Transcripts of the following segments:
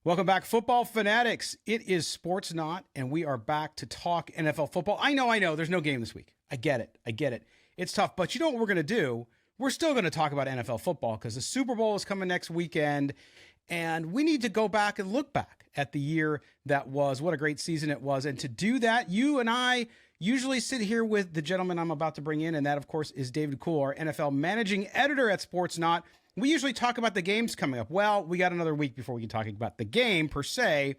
Welcome back, football fanatics. It is Sportsnaut, and we are back to talk NFL football. I know. There's no game this week. I get it. It's tough, but you know what we're going to do? We're still going to talk about NFL football because the Super Bowl is coming next weekend, and we need to go back and look back at the year that was. What a great season it was. And to do that, you and I usually sit here with the gentleman I'm about to bring in, and that, of course, is David Kull, our NFL managing editor at Sportsnaut. We usually talk about the games coming up. Well, we got another week before we can talk about the game per se,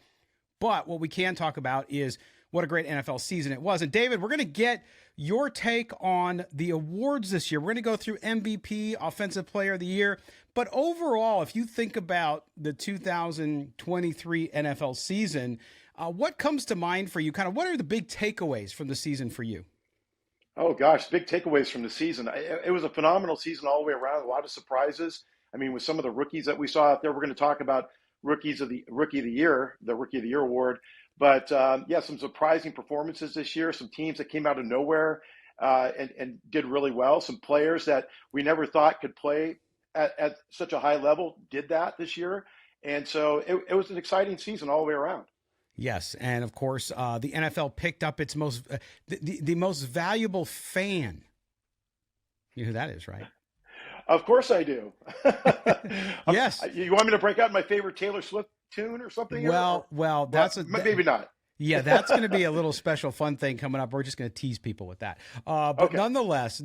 but what we can talk about is what a great NFL season it was. And David, we're going to get your take on the awards this year. We're going to go through MVP, Offensive Player of the Year, but overall, if you think about the 2023 NFL season, what comes to mind for you? Kind of what are the big takeaways from the season for you? Oh gosh, big takeaways from the season. It was a phenomenal season all the way around. A lot of surprises. I mean, with some of the rookies that we saw out there, we're going to talk about Rookie of the Year, the Rookie of the Year award. But yeah, some surprising performances this year. Some teams that came out of nowhere and did really well. Some players that we never thought could play at such a high level did that this year. And so it was an exciting season all the way around. Yes, and of course, the NFL picked up its most the most valuable fan. You know who that is, right? Of course I do. Yes. You want me to break out my favorite Taylor Swift tune or something? Well, that's maybe not. Yeah, that's going to be a little special fun thing coming up. We're just going to tease people with that. But Okay. nonetheless,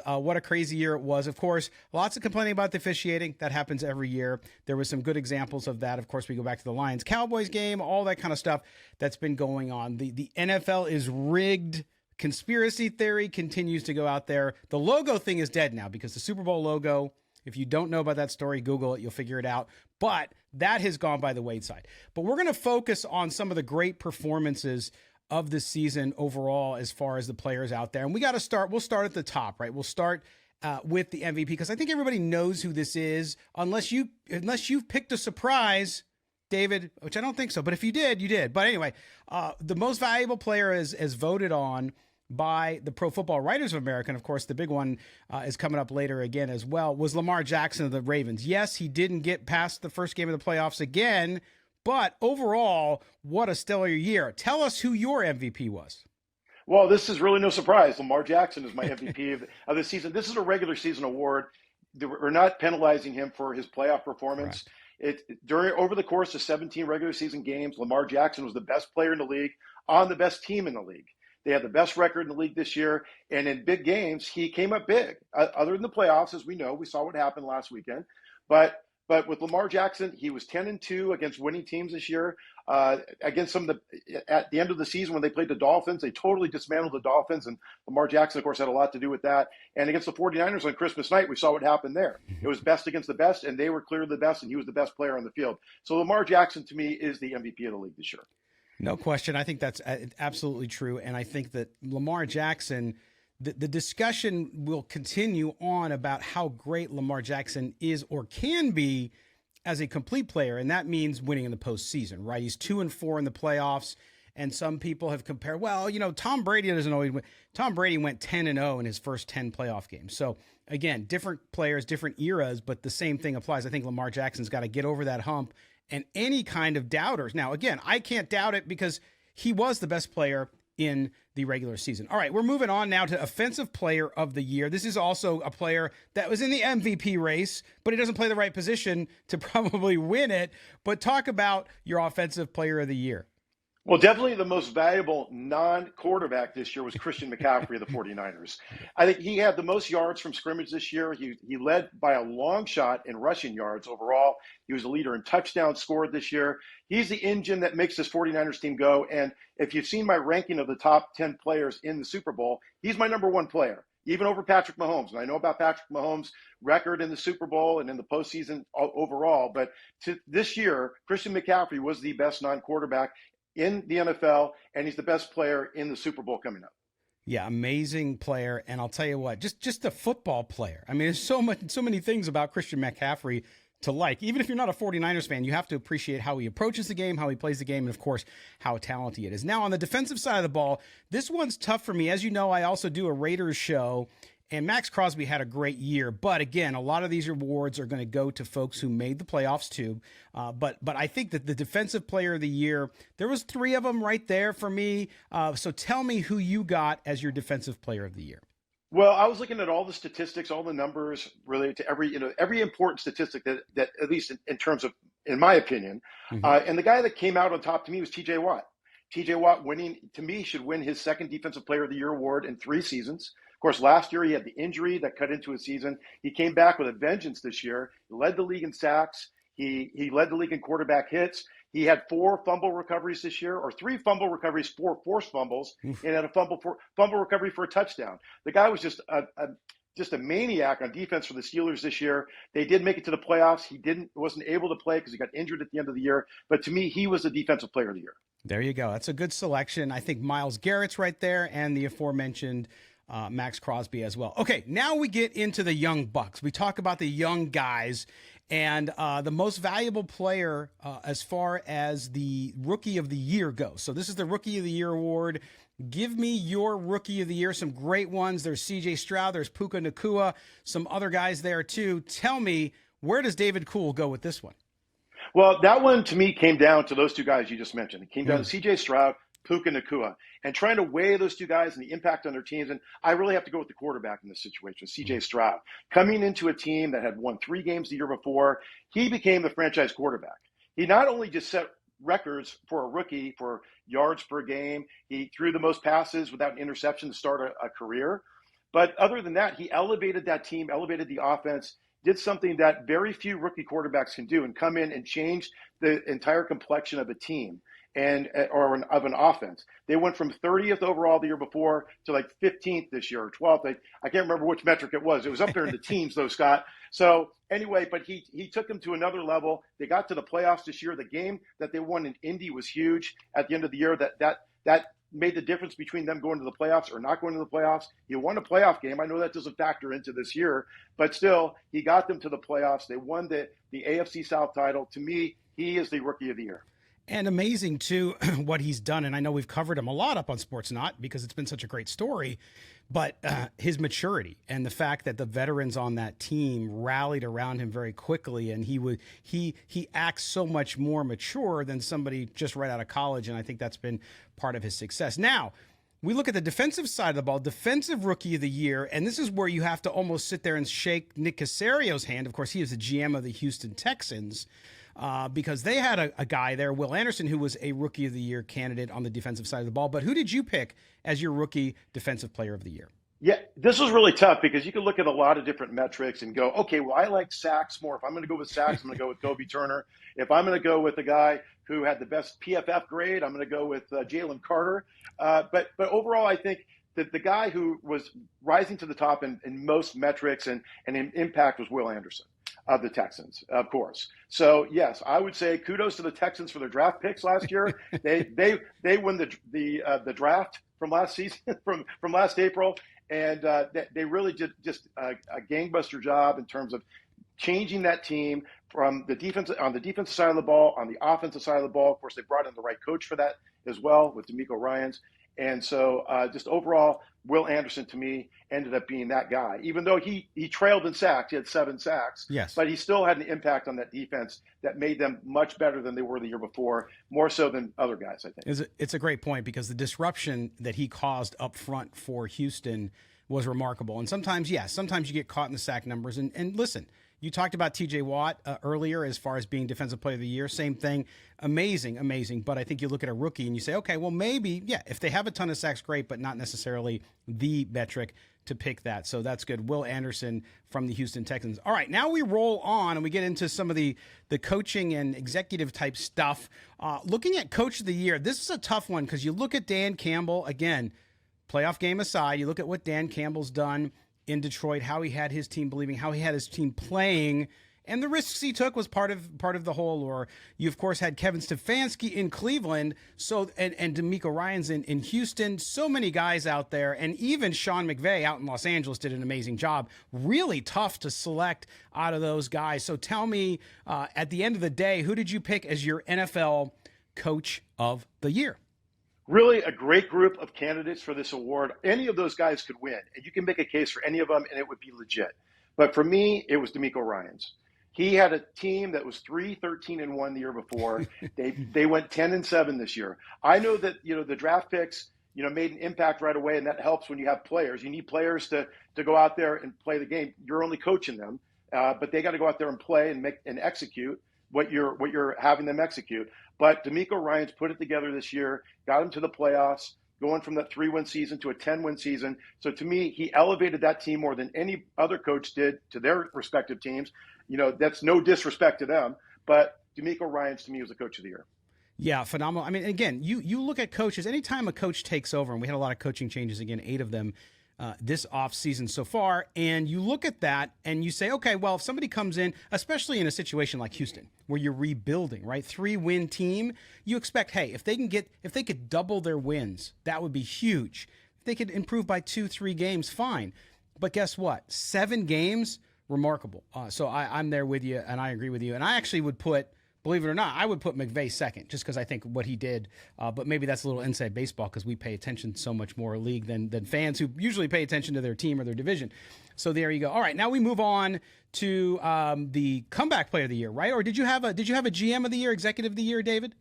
what a crazy year it was. Of course, lots of complaining about the officiating. That happens every year. There was some good examples of that. Of course, we go back to the Lions-Cowboys game, all that kind of stuff that's been going on. The NFL is rigged. Conspiracy theory continues to go out there. The logo thing is dead now because the Super Bowl logo, if you don't know about that story, Google it. You'll figure it out. But that has gone by the wayside. But we're going to focus on some of the great performances of the season overall as far as the players out there. And we got to start. We'll start at the top, right? We'll start with the MVP because I think everybody knows who this is, unless you've picked a surprise, David, which I don't think so. But if you did, you did. But anyway, the most valuable player is voted on by the Pro Football Writers of America. And of course, the big one is coming up later again as well, was Lamar Jackson of the Ravens. Yes, he didn't get past the first game of the playoffs again, but overall, what a stellar year. Tell us who your MVP was. Well, this is really no surprise. Lamar Jackson is my MVP of the season. This is a regular season award. We're not penalizing him for his playoff performance. Over the course of 17 regular season games, Lamar Jackson was the best player in the league on the best team in the league. They had the best record in the league this year, and in big games, he came up big. Other than the playoffs, as we know, we saw what happened last weekend. But with Lamar Jackson, he was 10-2 against winning teams this year. Against at the end of the season when they played the Dolphins, they totally dismantled the Dolphins, and Lamar Jackson, of course, had a lot to do with that. And against the 49ers on Christmas night, we saw what happened there. It was best against the best, and they were clearly the best, and he was the best player on the field. So Lamar Jackson, to me, is the MVP of the league this year. No question. I think that's absolutely true. And I think that Lamar Jackson, the discussion will continue on about how great Lamar Jackson is or can be as a complete player. And that means winning in the postseason, right? He's 2-4 in the playoffs. And some people have compared, well, Tom Brady doesn't always win. Tom Brady went 10-0 in his first 10 playoff games. So again, different players, different eras, but the same thing applies. I think Lamar Jackson's got to get over that hump. And any kind of doubters. Now, again, I can't doubt it because he was the best player in the regular season. All right, we're moving on now to Offensive Player of the Year. This is also a player that was in the MVP race, but he doesn't play the right position to probably win it. But talk about your Offensive Player of the Year. Well, definitely the most valuable non-quarterback this year was Christian McCaffrey of the 49ers. I think he had the most yards from scrimmage this year. He led by a long shot in rushing yards overall. He was a leader in touchdowns scored this year. He's the engine that makes this 49ers team go. And if you've seen my ranking of the top 10 players in the Super Bowl, he's my number one player, even over Patrick Mahomes. And I know about Patrick Mahomes' record in the Super Bowl and in the postseason overall. But this year, Christian McCaffrey was the best non-quarterback in the NFL, and he's the best player in the Super Bowl coming up. Yeah, amazing player. And I'll tell you what, just a football player. I mean, there's so many things about Christian McCaffrey to like. Even if you're not a 49ers fan, you have to appreciate how he approaches the game, how he plays the game, and of course, how talented he is. Now, on the defensive side of the ball, this one's tough for me. As you know, I also do a Raiders show, And Max Crosby had a great year, but again, a lot of these awards are going to go to folks who made the playoffs too. But I think that the Defensive Player of the Year, there was 3 of them right there for me. So tell me who you got as your Defensive Player of the Year. Well, I was looking at all the statistics, all the numbers related to every important statistic that at least in terms of, in my opinion, and the guy that came out on top to me was T.J. Watt. T.J. Watt winning, to me, should win his second Defensive Player of the Year award in 3 seasons. Of course, last year he had the injury that cut into his season. He came back with a vengeance this year. He led the league in sacks. He led the league in quarterback hits. He had 4 fumble recoveries this year, or 3 fumble recoveries, 4 forced fumbles, and had a fumble recovery for a touchdown. The guy was just a maniac on defense for the Steelers this year. They did make it to the playoffs. He wasn't able to play because he got injured at the end of the year. But to me, he was the Defensive Player of the Year. There you go. That's a good selection. I think Myles Garrett's right there, and the aforementioned Max Crosby as well. Okay, now we get into the young bucks. We talk about the young guys, and the most valuable player as far as the Rookie of the Year goes. So this is the Rookie of the Year award. Give me your Rookie of the Year. Some great ones. There's C.J. Stroud. There's Puka Nacua. Some other guys there too. Tell me, where does David Kull go with this one? Well, that one to me came down to those 2 guys you just mentioned. It came down to C.J. Stroud, Puka Nacua, and trying to weigh those 2 guys and the impact on their teams. And I really have to go with the quarterback in this situation, C.J. Stroud. Coming into a team that had won 3 games the year before, he became the franchise quarterback. He not only just set records for a rookie for yards per game, he threw the most passes without an interception to start a career. But other than that, he elevated that team, elevated the offense, did something that very few rookie quarterbacks can do, and come in and change the entire complexion of a team or of an offense. They went from 30th overall the year before to like 15th this year or 12th. I can't remember which metric it was. It was up there in the teens though, Scott. So anyway, but he took them to another level. They got to the playoffs this year. The game that they won in Indy was huge at the end of the year. That made the difference between them going to the playoffs or not going to the playoffs. He won a playoff game. I know that doesn't factor into this year, but still, he got them to the playoffs. They won the AFC South title. To me, he is the Rookie of the Year. And amazing, too, what he's done. And I know we've covered him a lot up on Sportsnaut because it's been such a great story. But his maturity and the fact that the veterans on that team rallied around him very quickly, and he acts so much more mature than somebody just right out of college, and I think that's been part of his success. Now, we look at the defensive side of the ball, Defensive Rookie of the Year, and this is where you have to almost sit there and shake Nick Casario's hand. Of course, he is the GM of the Houston Texans. Because they had a guy there, Will Anderson, who was a Rookie of the Year candidate on the defensive side of the ball. But who did you pick as your Rookie Defensive Player of the Year? Yeah, this was really tough because you can look at a lot of different metrics and go, okay, well, I like sacks more. If I'm going to go with sacks, I'm going to go with Kobe Turner. If I'm going to go with the guy who had the best PFF grade, I'm going to go with Jalen Carter. But overall, I think that the guy who was rising to the top in most metrics and in impact was Will Anderson of the Texans, of course. So yes, I would say kudos to the Texans for their draft picks last year. They won the draft from last season, from last April, and they really did just a gangbuster job in terms of changing that team from the defense on the defensive side of the ball, on the offensive side of the ball. Of course, they brought in the right coach for that as well with Demeco Ryans. And so just overall, Will Anderson, to me, ended up being that guy. Even though he trailed in sacks, he had 7 sacks. Yes. But he still had an impact on that defense that made them much better than they were the year before, more so than other guys, I think. It's a great point because the disruption that he caused up front for Houston was remarkable. And sometimes you get caught in the sack numbers. And listen, you talked about T.J. Watt earlier as far as being Defensive Player of the Year. Same thing. Amazing. But I think you look at a rookie and you say, okay, well, maybe, if they have a ton of sacks, great, but not necessarily the metric to pick that. So that's good. Will Anderson from the Houston Texans. All right, now we roll on and we get into some of the coaching and executive type stuff. Looking at Coach of the Year, this is a tough one because you look at Dan Campbell, again, playoff game aside, you look at what Dan Campbell's done in Detroit, how he had his team believing, how he had his team playing, and the risks he took was part of the whole. Or you, of course, had Kevin Stefanski in Cleveland, and Demeco Ryans in Houston. So many guys out there, and even Sean McVay out in Los Angeles did an amazing job. Really tough to select out of those guys. So tell me, at the end of the day, who did you pick as your NFL Coach of the Year? Really a great group of candidates for this award. Any of those guys could win, and you can make a case for any of them, and it would be legit. But for me, it was Demeco Ryans. He had a team that was 3-13-1 the year before. They went 10-7 this year. I know that the draft picks made an impact right away, and that helps when you have players. You need players to go out there and play the game. You're only coaching them, but they got to go out there and play and execute what you're having them execute. But Demeco Ryans put it together this year, got him to the playoffs, going from that 3-win season to a 10-win season. So to me, he elevated that team more than any other coach did to their respective teams. That's no disrespect to them, but Demeco Ryans to me was the coach of the year. Yeah, phenomenal. I mean, again, you look at coaches, anytime a coach takes over, and we had a lot of coaching changes, again, 8 of them this offseason so far, and you look at that and you say, okay, well, if somebody comes in, especially in a situation like Houston, where you're rebuilding, right? 3-win team, you expect, hey, if they could double their wins, that would be huge. If they could improve by 2-3 games, fine. But guess what? 7 games, remarkable. So I'm there with you, and I agree with you. And I actually would put, believe it or not, I would put McVay second, just because I think what he did. But maybe that's a little inside baseball, because we pay attention so much more league than fans who usually pay attention to their team or their division. So there you go. All right, now we move on to the comeback player of the year, right? Or did you have a GM of the year, executive of the year, David?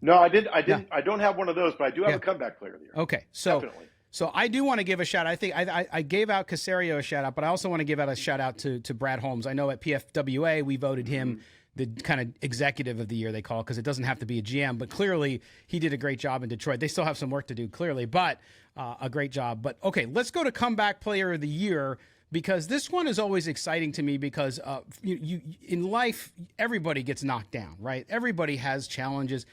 No, I didn't. Yeah. I don't have one of those, but I do have a comeback player of the year. Okay, so definitely. So I do want to give a shout out. I think I gave out Casario a shout out, but I also want to give out a shout out to Brad Holmes. I know at PFWA we voted him the kind of executive of the year, they call it, because it doesn't have to be a GM, but clearly he did a great job in Detroit. They still have some work to do, clearly, but a great job. But okay, let's go to comeback player of the year, because this one is always exciting to me, because you in life, everybody gets knocked down, right? Everybody has challenges.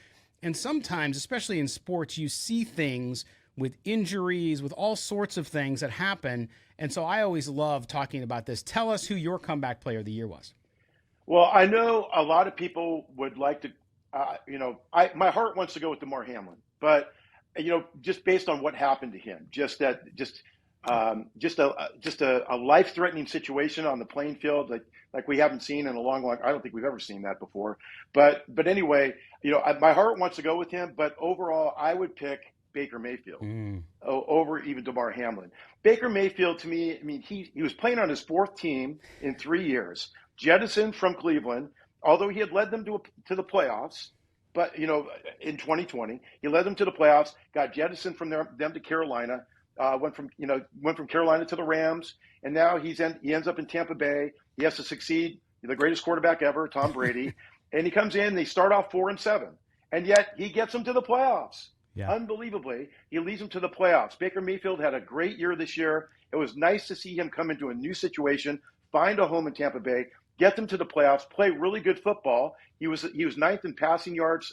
And sometimes, especially in sports, you see things with injuries, with all sorts of things that happen. And so I always love talking about this. Tell us who your comeback player of the year was. Well, I know a lot of people would like to, my heart wants to go with Damar Hamlin, but just based on what happened to him, just a life-threatening situation on the playing field, like we haven't seen in a long. I don't think we've ever seen that before. But anyway, my heart wants to go with him, but overall, I would pick Baker Mayfield over even Damar Hamlin. Baker Mayfield, to me, I mean, he was playing on his 4th team in 3 years. Jettisoned from Cleveland, although he had led them to the playoffs, but in 2020 he led them to the playoffs. Got jettisoned from them to Carolina, went from Carolina to the Rams, and now he ends up in Tampa Bay. He has to succeed. The greatest quarterback ever, Tom Brady, and he comes in. They start off 4-7, and yet he gets them to the playoffs. Yeah. Unbelievably, he leads them to the playoffs. Baker Mayfield had a great year this year. It was nice to see him come into a new situation, find a home in Tampa Bay, get them to the playoffs, play really good football. He was 9th in passing yards.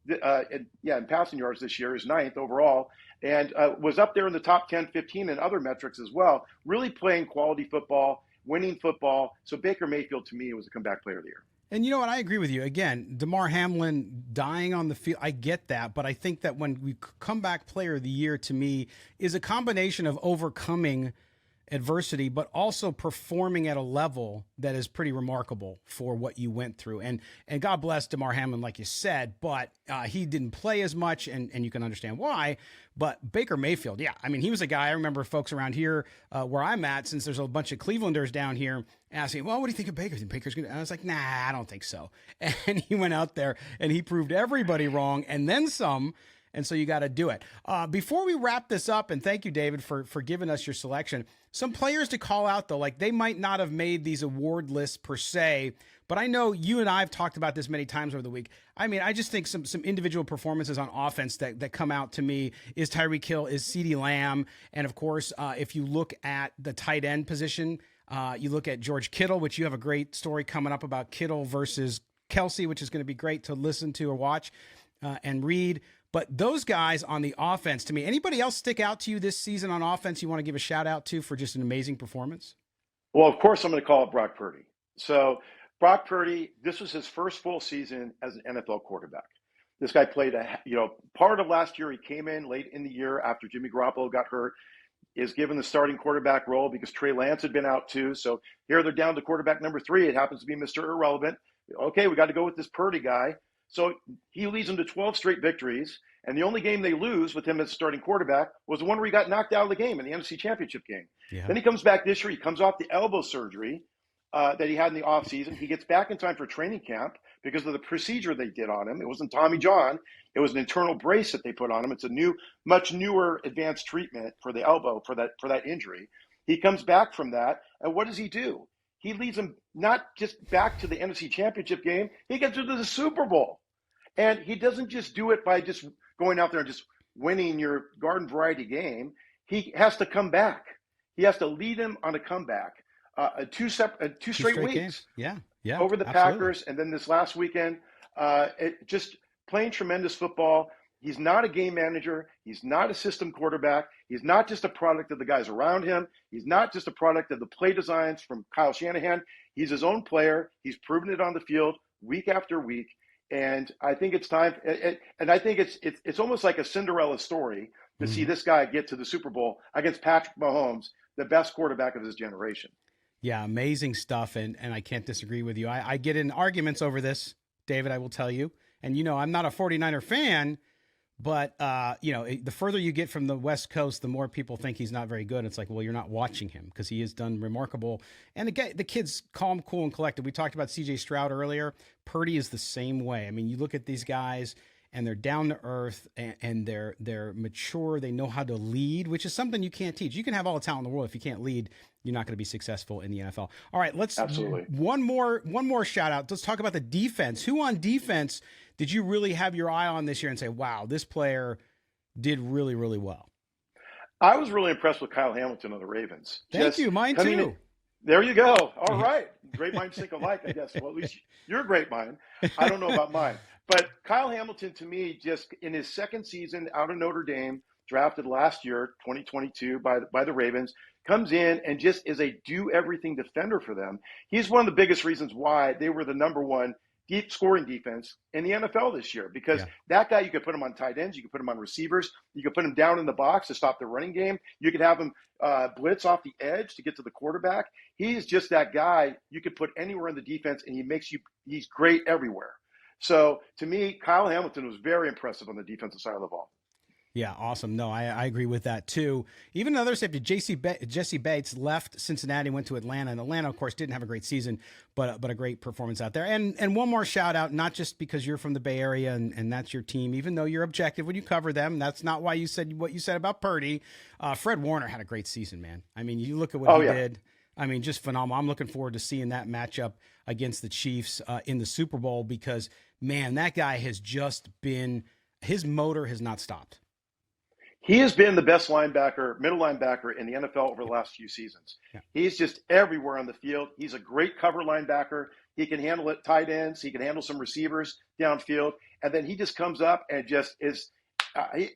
In passing yards this year, is 9th overall, and was up there in the top 10, 15 in other metrics as well. Really playing quality football, winning football. So Baker Mayfield, to me, was a comeback player of the year. And you know what? I agree with you. Again, Damar Hamlin dying on the field, I get that. But I think that when we comeback player of the year, to me, is a combination of overcoming adversity, but also performing at a level that is pretty remarkable for what you went through. And God bless Damar Hamlin, like you said, but he didn't play as much, and you can understand why. But Baker Mayfield, yeah, I mean, he was a guy, I remember folks around here where I'm at, since there's a bunch of Clevelanders down here, asking, well, what do you think of Baker? Think Baker's good? And I was like, nah, I don't think so. And he went out there and he proved everybody wrong, and then some. And so you got to do it. Before we wrap this up, and thank you, David, for giving us your selection, some players to call out, though, like they might not have made these award lists per se, but I know you and I have talked about this many times over the week. I mean, I just think some individual performances on offense that come out to me is Tyreek Hill, is CeeDee Lamb. And of course, if you look at the tight end position, you look at George Kittle, which you have a great story coming up about Kittle versus Kelsey, which is going to be great to listen to or watch and read. But those guys on the offense, to me, anybody else stick out to you this season on offense you want to give a shout out to for just an amazing performance? Well, of course, I'm going to call it Brock Purdy. So Brock Purdy, this was his first full season as an NFL quarterback. This guy played part of last year. He came in late in the year after Jimmy Garoppolo got hurt, is given the starting quarterback role because Trey Lance had been out too. So here they're down to quarterback number 3. It happens to be Mr. Irrelevant. Okay, we got to go with this Purdy guy. So he leads them to 12 straight victories. And the only game they lose with him as starting quarterback was the one where he got knocked out of the game in the NFC Championship game. Yeah. Then he comes back this year. He comes off the elbow surgery that he had in the offseason. He gets back in time for training camp because of the procedure they did on him. It wasn't Tommy John. It was an internal brace that they put on him. It's a much newer advanced treatment for the elbow for that injury. He comes back from that, and what does he do? He leads them not just back to the NFC Championship game. He gets into the Super Bowl. And he doesn't just do it by just going out there and just winning your garden variety game. He has to come back. He has to lead him on a comeback. Two straight weeks. Games. Yeah. Over the Packers, and then this last weekend, just playing tremendous football. He's not a game manager. He's not a system quarterback. He's not just a product of the guys around him. He's not just a product of the play designs from Kyle Shanahan. He's his own player. He's proven it on the field week after week. And I think it's time. And I think it's almost like a Cinderella story to see this guy get to the Super Bowl against Patrick Mahomes, the best quarterback of his generation. Yeah, amazing stuff, and I can't disagree with you. I get in arguments over this, David, I will tell you. And, I'm not a 49er fan, but, the further you get from the West Coast, the more people think he's not very good. It's like, well, you're not watching him because he has done remarkable. And the kid's calm, cool, and collected. We talked about C.J. Stroud earlier. Purdy is the same way. I mean, you look at these guys, and they're down to earth, and they're mature. They know how to lead, which is something you can't teach. You can have all the talent in the world. If you can't lead, you're not going to be successful in the NFL. All right, let's absolutely one more shout out. Let's talk about the defense. Who on defense did you really have your eye on this year and say, wow, this player did really, really well? I was really impressed with Kyle Hamilton of the Ravens. Thank you. Mine too. There you go. All right. Great minds think alike, I guess. Well, at least you're a great mind. I don't know about mine. But Kyle Hamilton, to me, just in his second season out of Notre Dame, drafted last year, 2022, by the Ravens, comes in and just is a do-everything defender for them. He's one of the biggest reasons why they were the number one deep scoring defense in the NFL this year, because that guy, you could put him on tight ends, you could put him on receivers, you could put him down in the box to stop the running game, you could have him blitz off the edge to get to the quarterback. He's just that guy you could put anywhere in the defense, and he's great everywhere. So to me, Kyle Hamilton was very impressive on the defensive side of the ball. Yeah, awesome. No, I agree with that too. Even another safety, Jesse Bates left Cincinnati, went to Atlanta, and Atlanta, of course, didn't have a great season, but a great performance out there. And one more shout out, not just because you're from the Bay Area and that's your team, even though you're objective when you cover them. That's not why you said what you said about Purdy. Fred Warner had a great season, man. I mean, you look at what he did. I mean, just phenomenal. I'm looking forward to seeing that matchup against the Chiefs in the Super Bowl because, man, that guy has just been – his motor has not stopped. He has been the best middle linebacker in the NFL over the last few seasons. Yeah. He's just everywhere on the field. He's a great cover linebacker. He can handle it tight ends. He can handle some receivers downfield. And then he just comes up and just is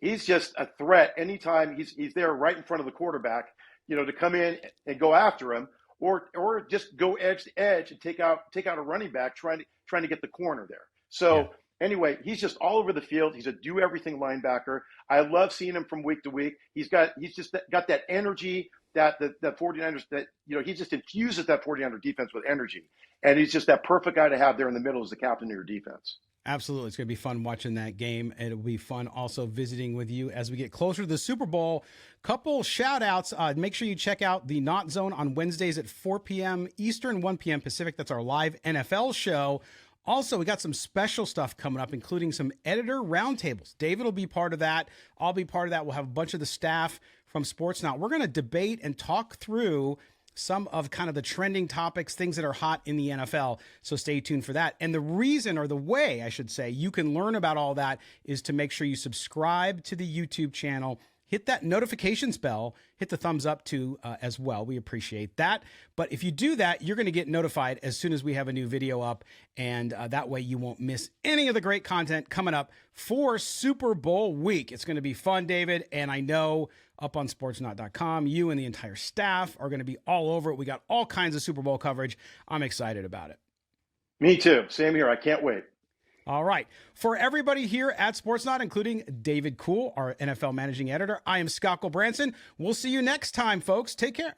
he's just a threat anytime he's there right in front of the quarterback, to come in and go after him or just go edge to edge and take out a running back trying to get the corner there. So anyway, he's just all over the field. He's a do-everything linebacker. I love seeing him from week to week. He's just got that energy that the 49ers, that he just infuses that 49er defense with energy. And he's just that perfect guy to have there in the middle as the captain of your defense. Absolutely. It's going to be fun watching that game. It'll be fun also visiting with you as we get closer to the Super Bowl. Couple shout outs. Make sure you check out the Not Zone on Wednesdays at 4 p.m. Eastern, 1 p.m. Pacific. That's our live NFL show. Also, we got some special stuff coming up, including some editor roundtables. David will be part of that. I'll be part of that. We'll have a bunch of the staff from Sportsnaut. We're going to debate and talk through some of kind of the trending topics, things that are hot in the NFL. So stay tuned for that. And the reason, or the way I should say, you can learn about all that is to make sure you subscribe to the YouTube channel. Hit that notifications bell, hit the thumbs up too as well. We appreciate that. But if you do that, you're going to get notified as soon as we have a new video up. And that way you won't miss any of the great content coming up for Super Bowl week. It's going to be fun, David. And I know up on sportsnaut.com, you and the entire staff are going to be all over it. We got all kinds of Super Bowl coverage. I'm excited about it. Me too. Same here. I can't wait. All right. For everybody here at Sportsnaut, including David Kull, our NFL managing editor, I am Scott Gulbransen. We'll see you next time, folks. Take care.